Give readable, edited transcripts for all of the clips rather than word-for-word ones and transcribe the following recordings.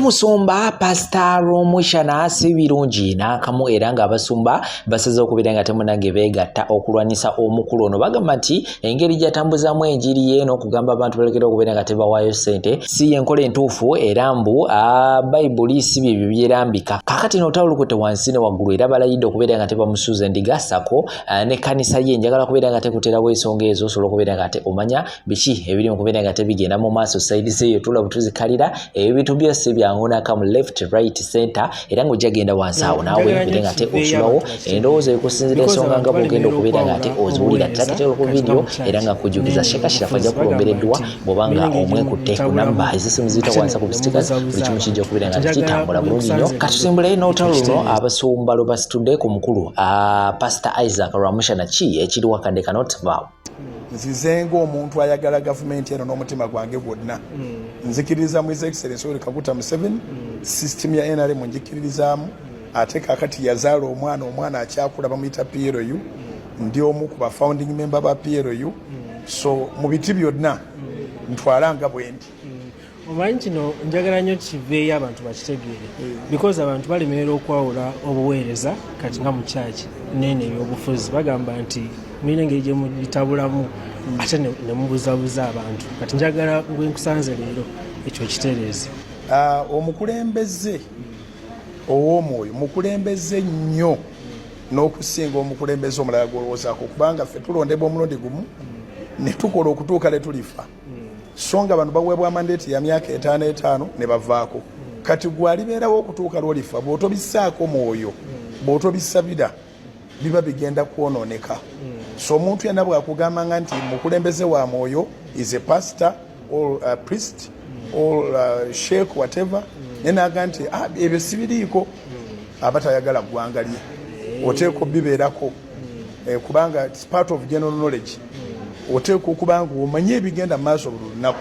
musumba Pastor Mushana Sibirungi n'akamu era nga abasumba basaze okubeera nga temunange beegatta okulwanisa omukulu ono bagamba nti engeri gy'atambuzaamu enjiri ye n'okugamba abantu balekera okubeera nga tebawaayo ssente si yenkola entuufu era mbu Bayibuli si bye byerambika. Kaakati n'otawulukute wansi ne waggulu era balayidde okubeera nga tebamusuuza endiga sako n'ekkanisa ye njagala okubeera nga tekuterawo ensonga ezo osobola okubeera nga omanya biki ebiri mu kubeera nga tebigenda mu maaso sayidi zeeyo tulaba tuzikalira ebintu byose byangunaka mu left right center era ng'ojja genda wansi awo naawe okubeera nga osulawo endowooza ekusinzira ensonga nga bw'ogenda okubeera nga oziwulira terakatero ku vidiyo era nga kujukiza Sheka Shirafu ajja kulombereddwa bw'obanga omwekutte ku namba ezisimu ziyita wansi ku stickers buli kimu kijja okubeera nga kitambula bulungi nnyo. Katusimbulayo n'olutalo luno abasumba lwe basitudde ku mukulu Pastor Isaac Ramushana ki ekiri wakadde kanotvawo. Nzize ng'omuntu ayagala gavumenti eno n'omutima gwange gwonna nzikiririza mu His Excellency Yoweri Kaguta Museveni system ya NRM njikiririzaamu ate kaakati yazaala omwana akyakula bamuyita PLU ndi omu ku ba founding member ba PLU so mu biti byonna ntwala nga bwendi. Omanyi kino njagala nnyo kiveeyo abantu bakitegeere because abantu balemerera okwawula obuweereza kati nga mu kyaki nene ebyobufuzi bagamba nti mulina engeri gye mubitabulamu ate ne mubuzabuza abantu kati njagala bwe nkusanze leero ekyo kitereeze. Omukulembeze ow'omwoyo mukulembeze nnyo n'okusinga omukulembeze omulala gw'olowoozaako kubanga ffe tulondebwa omulundi gumu ne tukola okutuuka le tulifa so nga bano baweebwa mandeeti ya myaka 5 ne bavaako kati gwalibeerawo okutuuka lwolifa bw'otobissaako mwoyo bw'otobisabira biba bigenda kwonooneka. So omuntu yenna bw'akugambanga nti mukulembeze wa mwoyo is a pastor or a priest or a sheikh whatever nenaga nti ebyo sibiriiko aba tayagala ggwanga lye oteeka obibeerako kubanga it's part of general knowledge oteeka okubanga omanye ebigenda mu maaso buli lunaku.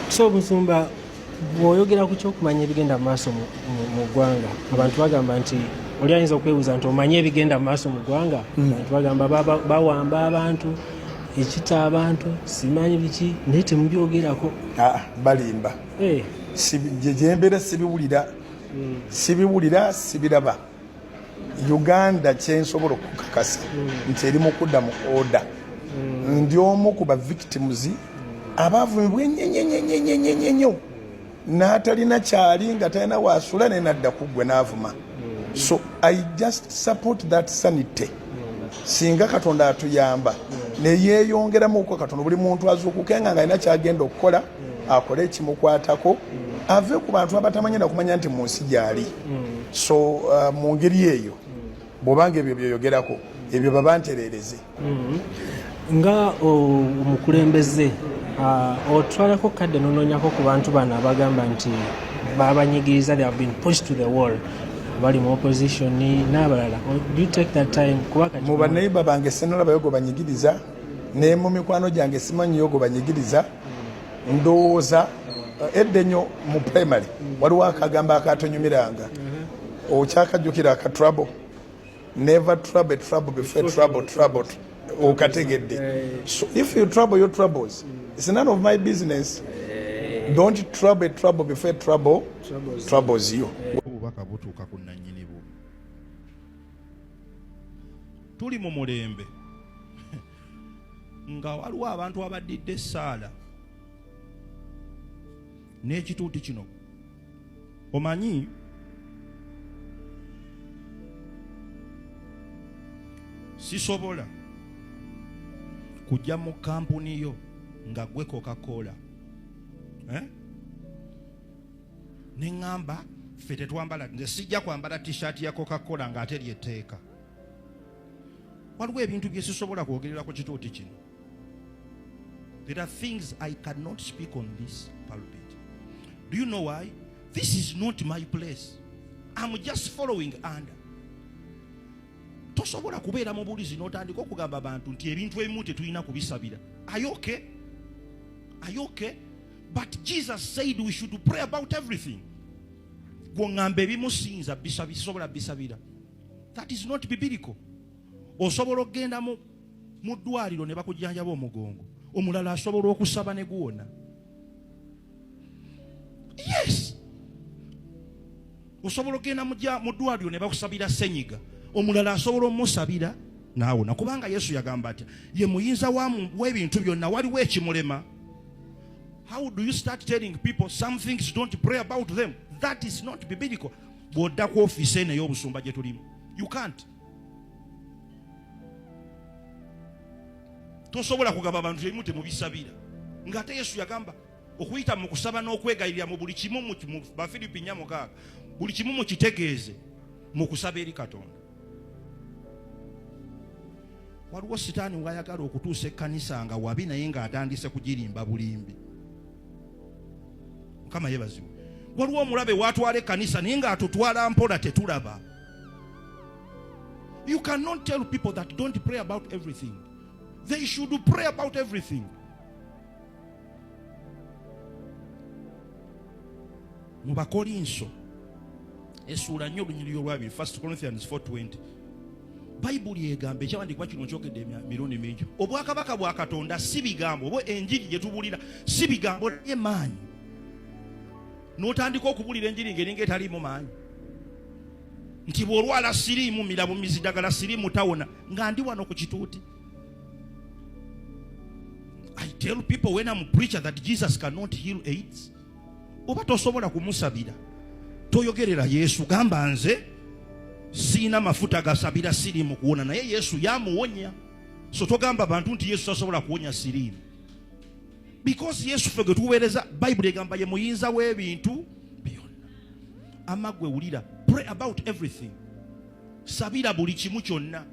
So Musumba bw'oyogera ku kyokumanya ebigenda mu maaso mu ggwanga abantu bagamba nti oli ayinza okwebuuza nti omanye ebigenda mu maaso mu ggwanga abantu bagamba bawamba abantu ekita abantu simanyi biki naye temubyogerako. Balimba gyembeera sibiwulira sibiraba. Uganda kyensobola okukakasa nti eri mu kudda mu oda ndi omu ku ba victims abavumibwa ennyo n'atalina kyali nga talina waasula naye nadda ku ggwe n'avuma. So I just support that sanity. Singa Katonda atuyamba ne yeeyongeramu ko Katonda buli muntu azuukukenga nga alina kyagenda okukola akole ekimukwatako ave ku bantu abatamanyira kumanya nti mu nsi gyali. So mu ngeri eyo bw'obanga ebyo byoyogerako ebyo baba ntereereze. Nga omukulembeze otwalako kadde nonoonyako ku bantu bano abagamba nti babanyigiriza they have been pushed to the wall bali mu opposition n'abalala. Do you take that time mu baneiba bange senalabayo gwe banyigiriza ne mu mikwano gyange simanyiyo gwe banyigiriza ndowooza edde nnyo mu primary waliwo akagamba akatonyumiranga okyakajjukira aka trouble never trouble before trouble okategedde. So if you trouble your troubles it's none of my business. Don't trouble before troubles you. Obubaka butuuka ku nannyini bwo tuli mu mulembe nga waliwo abantu abaddidde essaala n'ekituuti kino omanyi sisobola kujja mu kampuni yo nga gwe Coca-Cola neŋŋamba ffe tetwambala nze sijja kwambala t-shirt ya Coca-Cola ng'ate lyetteeka. Waliwo ebintu bye sisobola kwogerera ku kituuti kino. There are things I cannot speak on this pulpit. Do you know why? This is not my place. I'm just following under. Tosobola kubeera mu bulizi n'otandika okugamba abantu nti ebintu ebimu tetulina kubisabira. Are you okay? Are you okay? But Jesus said we should pray about everything. Gwongamba ebimusinza bisobola bisabira. That is not biblical. Osobola okgenda mu ddwaliro ne bakujjanjaba omugongo omulala asobola okusaba ne guwona. Yes, osobola okgenda mu ddwaliro ne bakusabira senyiga, omulala asobola omusabira naawona, kubanga Yesu yagamba atya ye muyinza w'ebintu byonna, waliwo ekimulema. How do you start telling people some things don't pray about them? That is not biblical. Bw'odda ku ofiisi eno ey'obusumba gye tulimu, you can't. Tosobola kugaba abantu ebimu temubisabira, ng'ate Yesu yagamba okuyita mu kusaba n'okwegayirira mu buli kimu mu Bafilipi 4:6, buli kimu mukitegeeze mu kusaba eri Katonda. Waliwo sitaani wayagala okutuusa ekkanisa nga wabi naye ng'atandise kugirimba bulimbi. Mukama yeebazibwe. Waliwo omulabe watwala ekkanisa naye ng'atutwala mpola tetulaba. You cannot tell people that don't pray about everything. They should pray about everything. Mu Bakolinso essuula 4 olunyiriri olwabiri, 1 Corinthians 4:20, Bayibuli egamba ekyawandiikibwa kino kyogedde emirundi mingi. Obwakabaka bwa Katonda si bigambo, oba enjiri gye tubuulira si bigambo naye maanyi. N'otandika okubuulira enjiri ng'eringa etaliimu maanyi, nti bw'olwala siriimu mirabu mizidagala siriimu tawona, nga ndi wano ku kituuti. I tell people when I'm a preacher that Jesus cannot heal AIDS. Oba tosobola kumusabira, toyogerera Yesu, gamba nze sina mafuta gasabira siriimu kuwona, naye Yesu yamuwonya. So togamba bantu nti Yesu tasobola kuwonya siriimu, because Yesu ffe gwe tuweereza, Bayibuli egamba ye muyinza w'ebintu byonna. Amagwe wulira, pray about everything. Sabira buli kimu kyonna,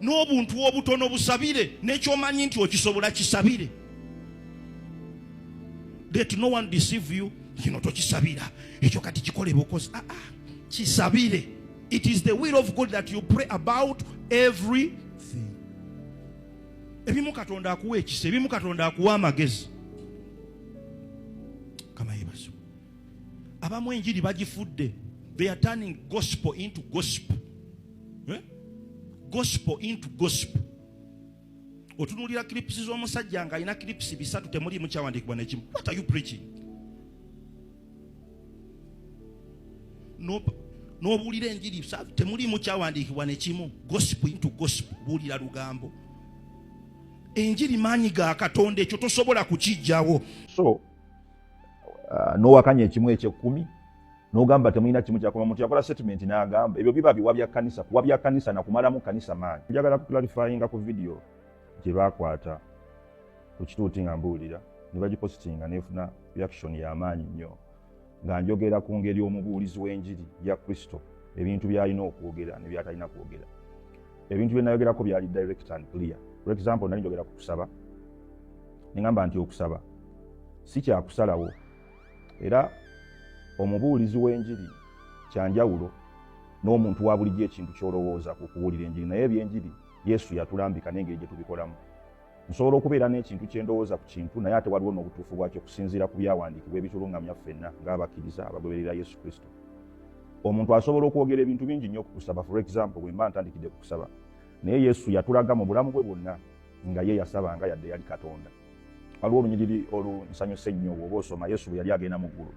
n'obuntu obutono busabire, n'ekyomanyi nti okisobola kisabire. Let no one deceive you. Kino tokisabira, ekyo kati kikole bukozi. Kisabire. It is the will of God that you pray about everything. Ebimu Katonda akuwa ekisa, ebimu Katonda akuwa amagezi. Kama yebaso. Abamu enjiri bagifudde. They are turning gospel into gospel. Gospel into gospel. Otunulira clips z'omusajja nga alina clips 3 temuli mu kyawandiikibwa n'ekimu. What are you preaching? N'obuulira enjiri temuli mu kyawandiikibwa n'ekimu. Gospel into gospel, buulira lugambo. Enjiri maanyi ga Katonda, ekyo tosobola kukijjawo. So n'owakanya ekimu eky'ekkumi n'ogamba temulina kimu kyakoma, omuntu yakola statement n'agamba ebyo biba biwabya kkanisa, kuwabya kkanisa na kumalamu kkanisa maanyi. Njagala kuclarifyinga ku video gye baakwata ku kituuti nga mbuulira ne bagipositinga neefuna reaction y'amaanyi nnyo, nga njogera ku ngeri omubuulizi w'enjiri ya Kristo ebintu by'alina okwogera ne by'atalina kwogera. Ebintu bye nayogerako byali direct and clear. For example, nali njogera ku kusaba, ne ngamba nti okusaba si kyakusalawo, era omubuulizi w'enjiri kyanjawulo n'omuntu wa bulijjo ekintu ky'olowooza ku kubuulira enjiri, naye ebyenjiri Yesu yatulambika n'engeri gye tubikolamu. Nsobola okubeera n'ekintu kye ndowooza ku kintu naye ate waliwo n'obutuufu bwakyo kusinziira ku byawandiikibwa ebitulungamya ffenna ng'abakkiriza abagoberera Yesu Kristo. Omuntu asobola okwogera ebintu bingi nnyo ku kusaba. For example, bwe mba ntandikidde ku kusaba, naye Yesu yatulaga mu bulamu bwe bwonna nga ye yasabanga yadde yali Katonda. Waliwo olunyiriri olunsanyusa ennyo bw'oba osoma Yesu bwe yali agenda mu ggulu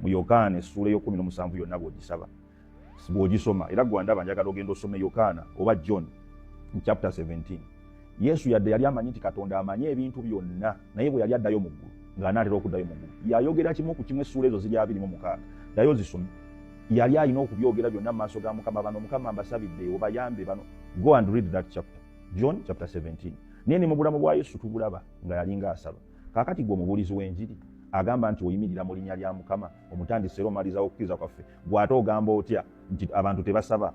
mu Yokaana essuula ey'okumin'omusanvu yonna bw'ogisaba, bw'ogisoma, era gwe ndaba njagala ogenda osome Yokaana oba John chapter 17. Yesu yadde yali amanyi nti Katonda amanyi ebintu byonna, naye bwe yali addayo mu ggulu ng'anaatera okuddayo mu ggulu yayogera kimu ku kimu, essuula ezo ziri 26. Ddayo zisome. Yali alina okubyogera byonna mu maaso ga Mukama. Bano Mukama mbasabidde obayambe bano. Go and read that chapter. John chapter 17. Naye ne mu bulamu bwa Yesu tubulaba nga yali ng'asaba. Kaakati gwe omubuulizi w'enjiri agamba nti oyimirira mu linnya lya Mukama, omutandisi era omaliza okukkiriza kwaffe, bw'ate ogamba otya nti abantu tebasaba,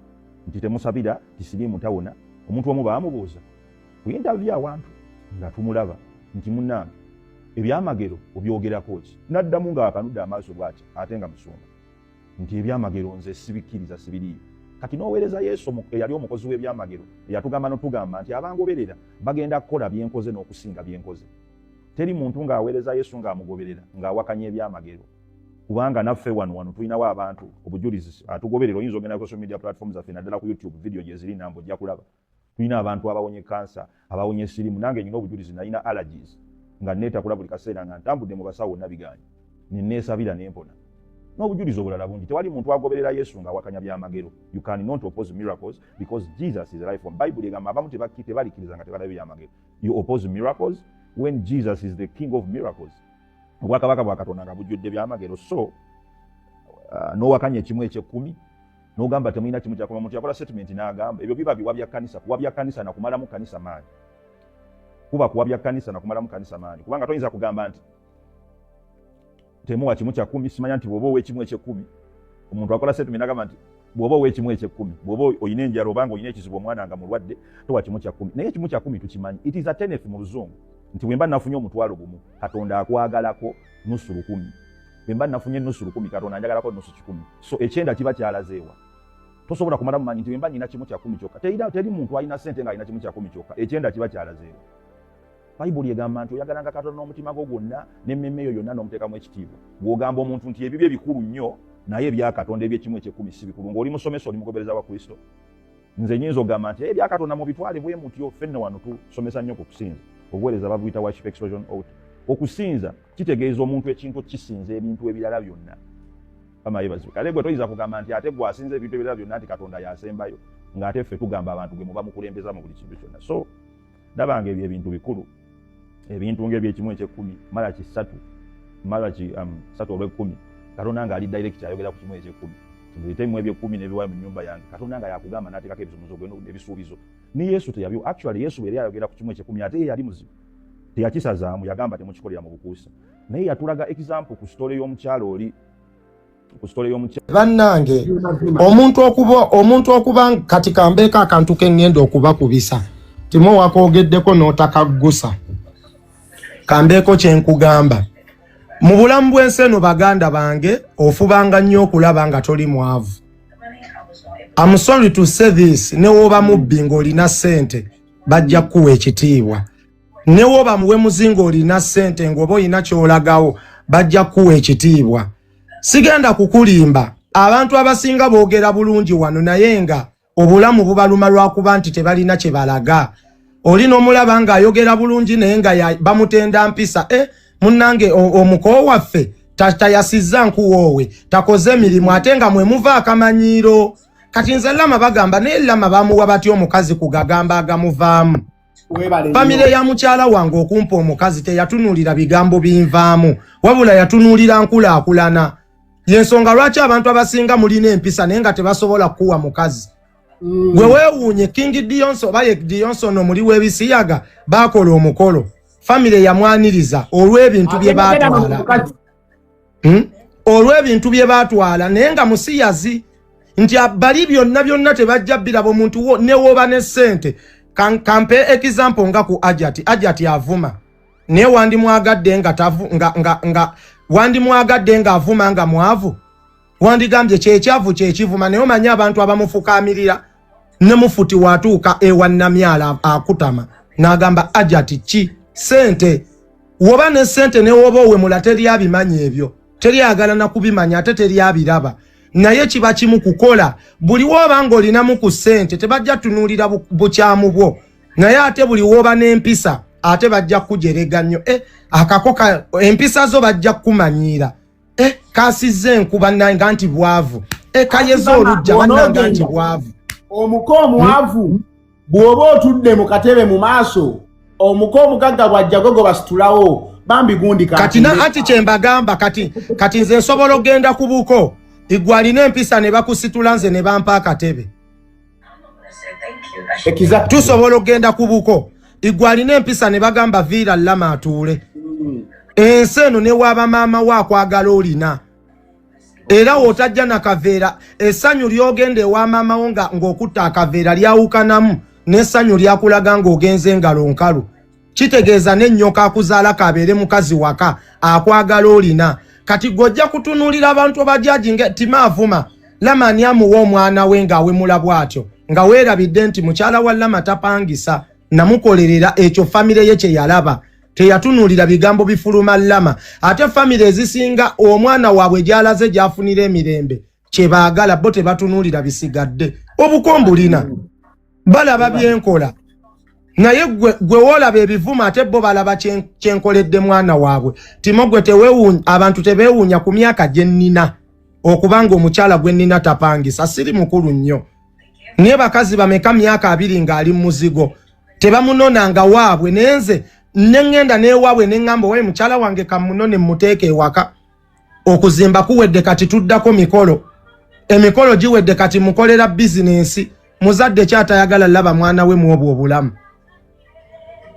nti temusabira, nti siriimu tawona? Omuntu omu baamubuuza ku interview awantu nga tumulaba nti munnange ebyamagero obyogerako ki? N'addamu nga akanudde amaaso bw'ati ate nga musumba nti ebyamagero nze sibikkiriza, sibiriiyo. Kati n'oweereza Yesu eyali omukozi w'ebyamagero eyatugamba n'otugamba nti abangoberera bagenda kukola byenkoze n'okusinga byenkoze. Teri muntu ng'aweereza Yesu ng'amugoberera ng'awakanya ebyamagero, kubanga naffe wano tulinawo abantu obujulizi atugoberera. Oyinza ogenda ku social media platforms zaffe naddala ku YouTube video gye ziri nambo ojja kulaba. Tulina abantu abawonye kansa, abawonye sirimu. Nange nyina obujulizi nalina allergies nga neetakula buli kaseera nga ntambudde mu basawo nabiganye, ne neesabira ne mpona. n'obujulizi obulala bungi. Tewali muntu agoberera Yesu nga wakanya byamagero. You cannot oppose miracles because Jesus is the life form. Bible egamba abamu tebalikiriza nga tebalaba byamagero. You oppose miracles when Jesus is the king of miracles. Obwakabaka bwa Katonda nga bujjudde byamagero. So n'owakanya ekimu eky'ekkumi n'ogamba temulina kimu kyakoma. Omuntu yakola statement n'agamba ebyo biba biwabya kkanisa. Kuwabya kkanisa na kumalamu kkanisa maanyi. Kuba kuwabya kkanisa na kumalamu kkanisa maanyi. Kubanga toyinza kugamba nti temuwa kimu kya 10 simanya nti bw'oba ow'ekimu eky'ekkumi. Omuntu akola statement n'agamba nti bw'oba ow'ekimu eky'ekkumi, bw'oba oyina enjala obanga oyina ekizibu omwana nga mulwadde towa kimu kya 10. Naye ekimu kya 10 tukimanyi. It is a tenth mu Luzungu. Nti bwe mba nafunye omutwalo gumu Katonda akwagalako nusu 10. Bwe mba nafunye nusu 10 Katonda anjagalako nusu 10. So ekyenda kiba kyalazeewa. Tosobola kumala mumanyi nti bwe mba nina kimu kya 10 kyokka. Teri muntu alina ssente nga alina kimu kya 10 kyokka. Ekyenda kiba kyalazeewa. Bible egamba nti oyagalanga Katonda n'omutima gwo gwonna n'emmeme yo yonna n'omuteekamu ekitiibwa. Bw'ogamba omuntu nti ebibyo bikulu nnyo naye ebya Katonda eby'ekimu eky'ekkumi si bikulu. Ng'oli musomesa oli mugobereza wa Kristo. Nze nyinza ogamba nti ebya Katonda mu bitwale bwe mutyo ffenna wano tusomesa nnyo ku kusinza. Obuweereza babuyita worship explosion out. Okusinza kitegeeza omuntu ekintu kisinza ebintu ebirala byonna. Kama yebazibu. Kale gwe toyinza kugamba nti ate gwe asinza ebintu ebirala byonna nti Katonda yasembayo. Ng'ate ffe tugamba abantu gwe muba mukulembeza mu buli kintu kyonna. So ndabanga ebyo ebintu bikulu. Ebintu ng'eby'ekimu eky'ekkumi Malaki 3 Malaki 3:10 Katonda nga ali direct ayogera ku kimu eky'ekkumi. Tubitemu eby'ekkumi n'ebiwa mu nnyumba yange. Katonda nga yakugamba n'ateekako ebisomozo gwe n'ebisuubizo. Ni Yesu teyabyo. Actually Yesu bwe yali ayogera ku kimu eky'ekkumi ate ye yali muzibu. Teyakisazaamu yagamba temukikolera mu bukuusa. Naye yatulaga example ku story y'omukyalo oli. Ku story y'omukyalo. Bannange omuntu okuba kati kambeeka akantu kengenda okubakubisa. Timo wakoogeddeko n'otakaggusa. Kambeeko kyenkugamba. Mu bulamu bw'ensi eno baganda bange ofubanga nnyo okulaba nga toli mwavu. I'm sorry to say this, ne woba mubbi ng'olina ssente bajja kuwa ekitiibwa. Ne woba muwe muzingo olina ssente ng'oba olina ky'olagawo bajja kuwa ekitiibwa. Sigenda kukulimba. Abantu abasinga boogera bulungi wano naye nga obulamu bubaluma lwakuba nti tebalina kye balaga. Oli n'omulaba ng'ayogera bulungi naye nga bamutenda mpisa. Munnange omukoo waffe tayasizza nkuwoowe takoze emirimu ate nga mwe muva akamanyiiro. Kati nze Lama bagamba naye Lama bamuwa batya omukazi kugagamba agamuvaamu. Famire ya mukyala wange okumpa omukazi teyatunuulira bigambo binvaamu wabula yatunuulira nkulaakulana. Yensonga lwaki abantu abasinga mulina empisa naye nga tebasobola kuwa mukazi. Gwe weewuunye King Dionso baye Dionso no muli w'ebisiyaga bakola omukolo. Famire yamwaniriza olw'ebintu bye baatwala. Olw'ebintu bye baatwala naye nga musiyazi nti bali byonna tebajja birabo muntu ne woba ne ssente. Kampe example nga ku Ajati avuma. Ne wandi mwagadde nga wandi mwagadde nga avuma nga mwavu. Wandi gambye kyekivuma naye omanyi abantu abamufukaamirira ne mufuti watuuka ewa Namyala akutama n'agamba Ajati ki sente. Woba ne sente ne woba owemula teri abimanyi ebyo. Teri agala na kubimanya ate teri abiraba. Naye kiba kimu kukola. Buli woba ng'olinamu ku sente tebajja tunuulira bukyamu bwo. Naye ate buli woba n'empisa ate bajja kujerega nnyo. Akakoka empisa zo bajja kumanyiira. Kasizze enkuba nanga nti bwavu. Kayeze olujja bannanga nti bwavu. Omuko omwavu bw'oba otudde mu katebe mu maaso omuko omugagga bw'ajja gogo basitulawo bambi gundi kati na ati kyembagamba kati nze nsobola ogenda ku buko igwalina empisa ne bakusitula nze ne bampa akatebe. Tusobola ogenda ku buko igwalina empisa ne bagamba viira Lama atuule. Ensi eno ne waaba maama waakwagala olina. Era otajja na kaveera essanyu lyogende ewa maama wo ng'okutta akaveera lyawukanamu n'essanyu lyakulaga ng'ogenze engalo nkalu. Kitegeeza n'ennyoka akuzaala kabeere mukazi waka akwagala olina. Kati gojja kutunuulira abantu abajaji timaavuma Lama ani amuwa omwana we ng'awemula bw'atyo nga weerabidde nti mukyala wa Lama tapangisa namukolerera ekyo famire ye kye yalaba. Teyatunuulira bigambo bifuluma Lama. Ate famire ezisinga omwana waabwe gy'alaze gy'afunira emirembe kye baagala bo tebatunuulira bisigadde. Obukombulina balaba byenkola naye gwe woolaba ebivuma ate bo balaba kyenkoledde mwana waabwe. Timo gwe teweewuunya abantu tebeewuunya ku myaka gye nnina okubanga omukyala gwe nnina tapangisa siri mukulu nnyo naye bakazi bameka myaka 2 ng'ali mu muzigo tebamunonanga waabwe nenze nengenda newaabwe nengamba we mukyala wange kamunone muteeke ewaka okuzimba kuwedde kati tuddako mikolo emikolo giwedde kati mukolera bizinensi muzadde kyatayagala laba mwana we muobwo obulamu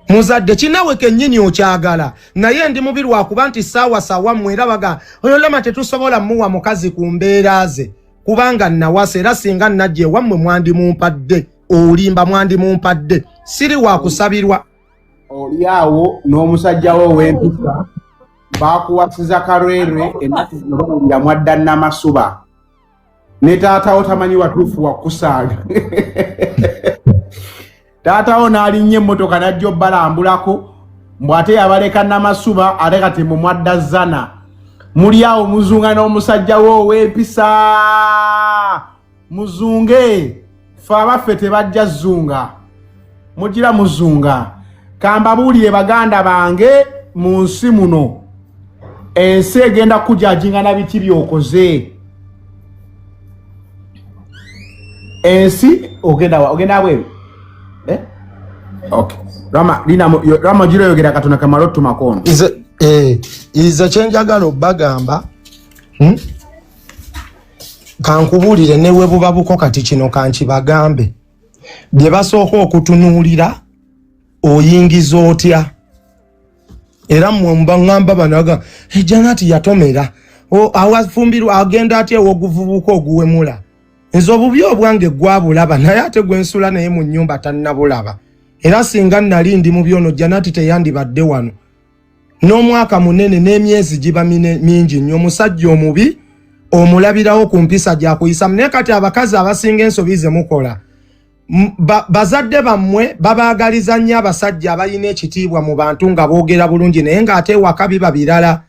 muzadde kinawe kennyini okyagala naye ndi mubi lwakuba nti saawa mwera baga ololama tetusobola muwa mukazi ku mbeera ze kubanga nawasa era singa najje wammwe mwandi mumpadde olimba mwandi mumpadde siri wakusabirwa oli awo n'omusajja wo w'empisa bakuwasiza kalwere ennaku zino mwadda namasuba ne taatawo tamanyi watuufu wakusaaga taatawo n'alinnye emmotoka najja obbalambulako mbw ate yabaleka namasuba ate kati mumwadda zana muli awo muzunga n'omusajja wo ow'empisa muzunge fe abaffe tebajja zunga mugira muzunga kambabuulire baganda bange mu nsi muno ensi egenda kujajinga na biki byokoze ensi ogenda bweru okay rama jiro yogera katuna kamarotu makono ize kyenjagala obbagamba kankubulire newe buba buko kati kino kankibagambe bye basooka okutunuulira oyingiza otya era mmwe mbangamba banaga Janati yatomera awafumbirwa agenda atya oguvubuka oguwemula nze obubi obwange gwabulaba naye ate gwensula naye mu nnyumba tannabulaba era singa nali ndi mu byono Janati teyandibadde wano n'omwaka munene n'emyezi giba mingi nnyo omusajja omubi omulabirawo ku mpisa gyakuyisa naye kati abakazi abasinga ensobi ze mukola bazadde bammwe babaagaliza nnyo abasajja abalina ekitiibwa mu bantu nga boogera bulungi naye ng'ate ewaka biba birala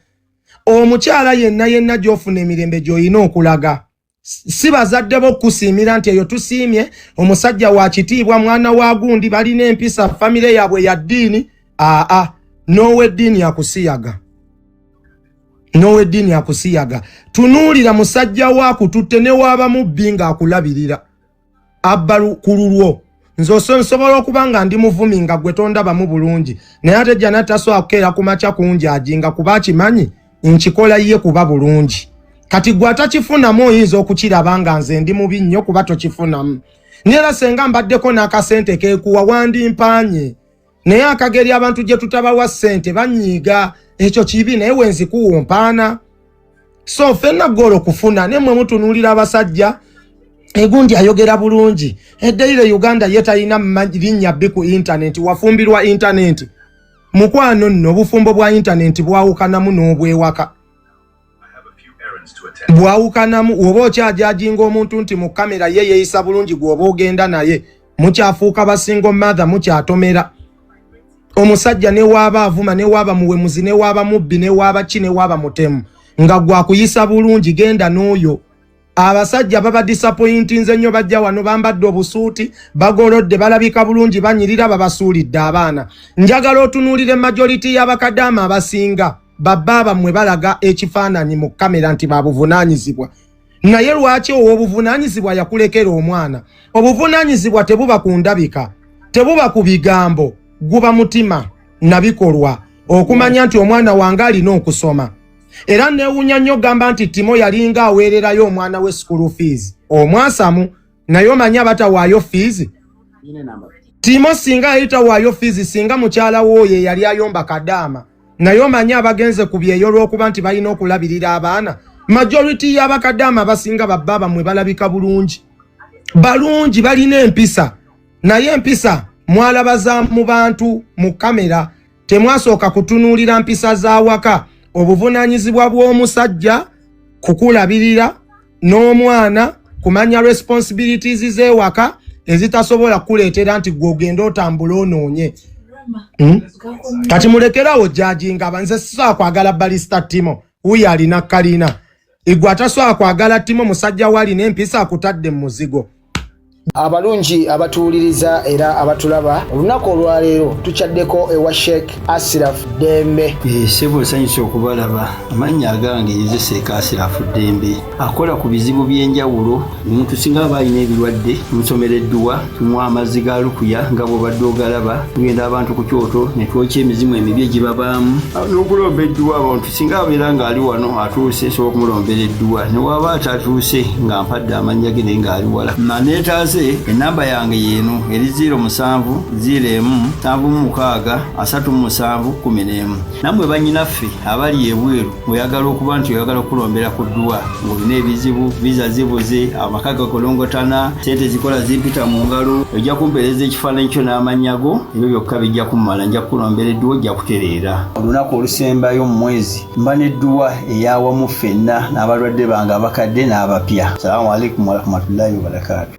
omukyala yenna gy'ofuna emirembe gy'olina okulaga si bazadde bo okusiimira nti eyo tusiimye omusajja wa kitiibwa mwana wa gundi balina empisa famire yaabwe ya ddiini n'ow'eddiini akusiyaga tunuulira musajja waakututte ne waaba mubbi ng'akulabirira abba ku lulwo nze nsobola okuba nga ndi muvumi nga gwe tondabamu bulungi naye ate Janati tasobola kukeera ku makya kunjajinga kuba akimanyi nkikola ye kuba bulungi kati gwe atakifunamu oyinza okukiraba nga nze ndi mubi nnyo kuba tokifunamu nera senga mbaddeko n'akasente keekuwa wandimpanye naye akageri abantu gye tutabawa ssente banyiiga ekyo kibi naye wenzikuwumpaana so ffenna golo kufuna ne mmwe mutunuulira abasajja egundi ayogera bulungi eddeire Uganda ye talina linnya bbi ku intaneti wafumbirwa intaneti mukwano nno obufumbo bwa intaneti bwawukanamu n'obwewaka bwawukanamu oba okyajajinga omuntu nti mu kamera ye yeeyisa bulungi gwoba ogenda naye mukyafuuka basingo mother mukyatomera omusajja ne waaba avuma ne waaba muwemuzi ne waaba mubbi ne waaba ki ne waaba mutemu nga gwakuyisa bulungi genda n'oyo abasajja baba disappointinze nnyo bajja wano bambadde obusuuti bagolodde balabika bulungi banyirira babasuulidde abaana njagala otunuulire majority y'abakadaama abasinga babbaaba mmwe balaga ekifaananyi mu kamera nti babuvunaanyizibwa naye lwaki owobuvunaanyizibwa yakulekera omwana obuvunaanyizibwa tebuba ku ndabika tebuba ku bigambo guba mutima nabikolwa okumanya nti omwana wange alina okusoma era neewunya nnyo gamba nti Timo yalinga aweererayo omwana we school fees omwasamu naye omanya batawaayo fees Timo singa yayitawaayo fees singa mukyala wooye yali ayomba kadaama naye omanya abagenze ku byeyo lw'okuba nti balina okulabirira abaana majority y'abakadaama abasinga babba bamwe balabika bulungi balina empisa naye empisa mwalabaza mu bantu mu kamera temwasooka kutunuulira mpisa za waka obuvunaanyizibwa bw'omusajja kukulabirira n'omwana kumanya responsibilities z'ewaka ezitasobola kuleetera nti gw'ogenda otambula onoonye kati mulekerawo jajinga banze sisobola kwagala Balista Timo wuyo alina kalina igwe atasobola kwagala Timo musajja wali n'empisa akutadde mu muzigo Abalungi abatuuliriza era abatulaba olunaku olwaleero tukyaddeko ewa Sheikh Ashraf Dembe. Sebo sanyusa okubalaba. Amannya agange Yeze Sheikh Ashraf Dembe akola ku bizibu by'enjawulo. Omuntu singa aba alina ebirwadde musomereddwa tunywa amazzi ga lukuya nga bw'obadde ogalaba tugenda abantu ku kyoto ne twokya emizimu emibi egibabaamu n'okulomba edduwa abantu singa abeera ng'ali wano atuuse sobola okumulombera edduwa ne waba atatuuse nga mpadde amannya ge naye ng'ali wala maneetaase enamba yange yeeno eri 0701763711 nammwe bannyinaffe abali ebweru oyagala okuba nti oyagala okulombera ku dduwa ng'olina ebizibu viza zibuze amaka gakolongotana sente zikola zimpita mu ngalo ojja kumpeereza ekifaananyi kyo n'amannya go ebyo byokka bijja kummala nja kukulombera edduwa ojja kutereera olunaku olusembayo mu mwezi mba n'edduwa eyawamu ffenna n'abalwadde bange abakadde n'abapya. Salaamu alaikum warahmatullahi wabarakatuh.